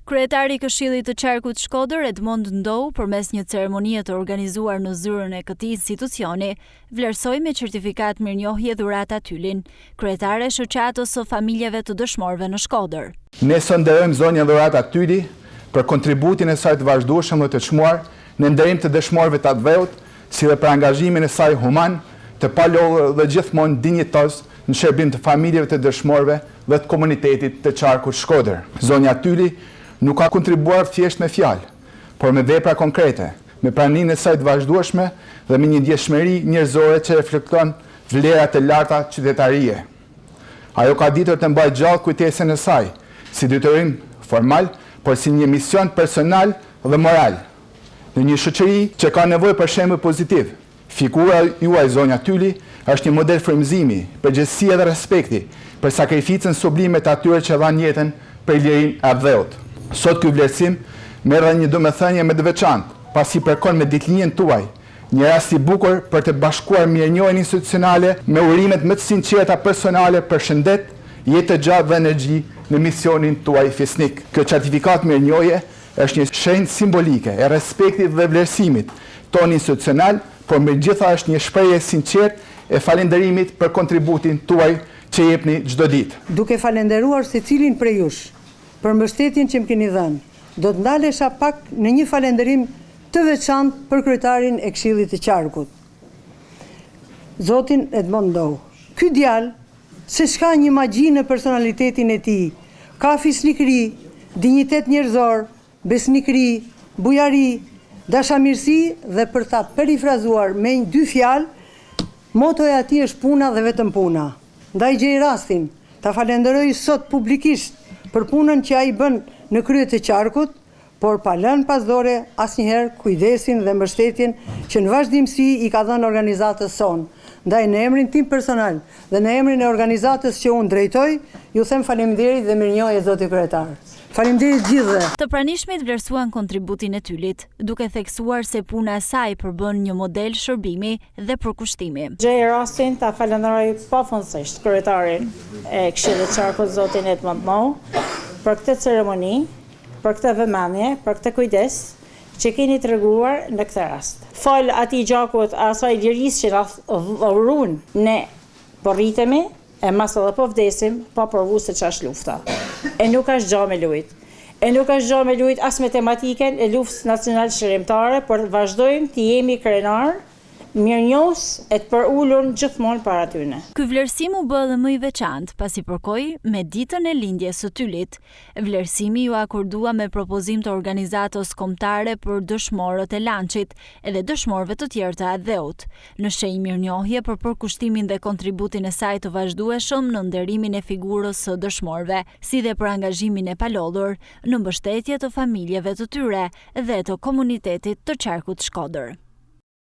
Kryetari i Këshillit të Qarkut Shkodër, Edmond Ndou, përmes një ceremonie të organizuar në zyrën e këtij institucioni, vlerësoi me certifikat mirënjohje dhurata Tylin, kryetare e shoqatës së familjeve të dëshmorëve në Shkodër. Ne sot nderojmë zonjën dhurata Tyli për kontributin e saj të vazhdueshëm dhe të çmuar në nderim të dëshmorëve të Adveut, si dhe për angazhimin e saj human, të palodhur dhe gjithmonë dinjitoz në shërbim të familjeve të dëshmorëve dhe të komunitetit të Qarkut Shkodër. Zonja Tyli nuk ka kontribuar thjesht me fjalë, por me vepra konkrete, me praninë e saj të vazhdueshme dhe me një ndjeshmëri njerëzore që reflekton vlerat e larta qytetarie. Ajo ka ditur të mbajë gjallë kujtesën e saj, si detyrim formal, por si një mision personal dhe moral, në një shoqëri që ka nevojë për shembull pozitiv. Figura juaj zonja Tyli është një model frymëzimi, përgjegjësie dhe respekti për sakrificën sublime të atyre që dhanë jetën për lirinë e Adveut. Sot ky vlerësim merr një domethënie më të veçantë, pasi përkon me ditëlinjën tuaj, një rast i bukur për të bashkuar mirënjohjen institucionale me urimet më të sinqerta personale për shëndet, jetë të gjatë dhe energji në misionin tuaj fisnik. Kjo certifikat mirënjohje është një shenjë simbolike e respektit dhe vlerësimit tonë institucional, por megjithatë është një shprehje sinqertë e falënderimit për kontributin tuaj që jepni çdo ditë. Duke falënderuar secilin prej jush për mbështetjen që më keni dhënë, do të ndalesha pak në një falënderim të veçantë për kryetarin e Këshillit të Qarkut, Zotin Edmond Ndou. Ky djalë se s'ka një magji në personalitetin e tij, ka fisnikëri, dinjitet njerëzor, besnikëri, bujari, dashamirësi dhe për ta perifrazuar me dy fjalë, motoja e tij është puna dhe vetëm puna. Ndaj gjej rastin ta falenderoj sot publikisht për punën që ai bën në krye të Qarkut, por pa lënë pas dore asnjëherë kujdesin dhe mbështetjen që në vazhdimsi i ka dhënë organizatës sonë. Ndaj në emrin tim personal dhe në emrin e organizatës që unë drejtoj, ju them faleminderit dhe mirënjohje zoti kryetar. Faleminderit gjithëve. Të pranishmit vlerësuan kontributin e Tylit, duke theksuar se puna e saj përbën një model shërbimi dhe përkushtimi. Gjej rastin ta falenderoj pafundësisht kryetarin e Këshillit të Qarkut, zotin Edmond Ndou, për këtë ceremoni, për këtë vëmendje, për këtë kujdes që keni treguar në këtë rast. Fal atij gjakut, asaj lirisë që na dhurun, ne po rritemi, e mas edhe po vdesim, pa provu se ç'është lufta. E nuk është gjë me lujt. E nuk është gjë me lujt as me tematiken e luftës nacionale shërimtare, por vazhdojmë të jemi krenar, mirënjohës e të përulur gjithmonë para tyne. Ky vlerësim u bë edhe më i veçantë pasi përkoi me ditën e lindjes së Tylit. Vlerësimi ju akordua me propozim të organizatës kombëtare për dëshmorët e Lançit edhe dëshmorëve të tjerë të Adveut, në shenjë mirënjohje për përkushtimin dhe kontributin e saj të vazhdueshëm në nderimin e figurës së dëshmorëve, si dhe për angazhimin e palodhur në mbështetje të familjeve të tyre dhe të komunitetit të Qarkut Shkodër.